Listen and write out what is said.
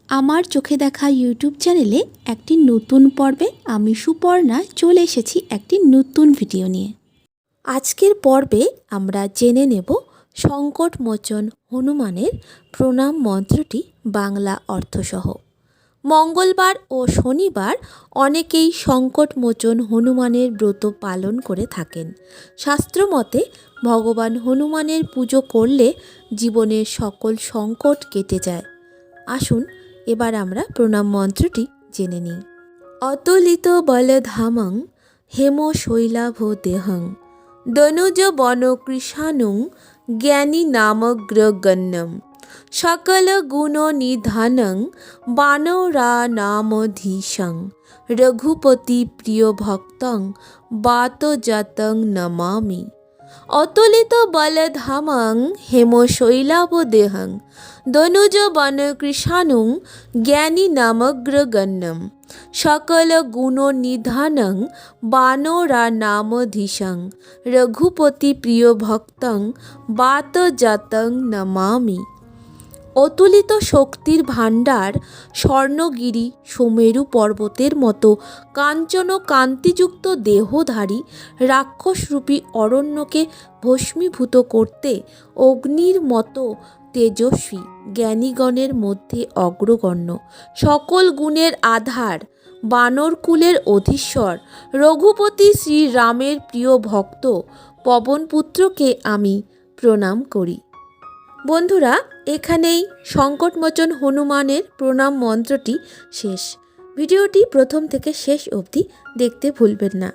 আমার চোখে দেখা ইউটিউব চ্যানেলে একটি নতুন পর্বে আমি সুপর্ণা চলে এসেছি একটি নতুন ভিডিও নিয়ে। আজকের পর্বে আমরা জেনে নেব সংকটমোচন হনুমানের প্রণাম মন্ত্রটি বাংলা অর্থসহ। মঙ্গলবার ও শনিবার অনেকেই সংকটমোচন হনুমানের ব্রত পালন করে থাকেন। শাস্ত্রমতে ভগবান হনুমানের পুজো করলে জীবনের সকল সংকট কেটে যায়। আসুন এবার আমরা প্রণাম মন্ত্রটি জেনে নিই। অতুলিত বলধামং হেম শৈলাভ দেহং দনুজ বন কৃষাণুং জ্ঞানী নামগ্রগণ্যম সকল গুণ নিধানং বানরা নামধীশং রঘুপতি প্রিয় ভক্তং বাতজাতং নমামি। অতুলিত বলধামং হেম শৈলাভ দেহং দনুজ বন কৃষাণুং জ্ঞানী নামগ্রগণ্যম সকল গুণ নিধানং বানরা নামধীশং রঘুপতি প্রিয় ভক্তং বাতজাতং নমামি। অতুলিত শক্তির ভাণ্ডার স্বর্ণগিরি সুমেরু পর্বতের মতো কাঞ্চন কান্তিযুক্ত দেহধারী রাক্ষসরূপী অরণ্যকে ভস্মীভূত করতে অগ্নির মতো তেজস্বী জ্ঞানীগণের মধ্যে অগ্রগণ্য সকল গুণের আধার বানরকুলের অধীশ্বর রঘুপতি শ্রীরামের প্রিয় ভক্ত পবনপুত্রকে আমি প্রণাম করি। বন্ধুরা, এখানেই সংকটমোচন হনুমানের প্রণাম মন্ত্রটি শেষ। ভিডিওটি প্রথম থেকে শেষ অবধি দেখতে ভুলবেন না।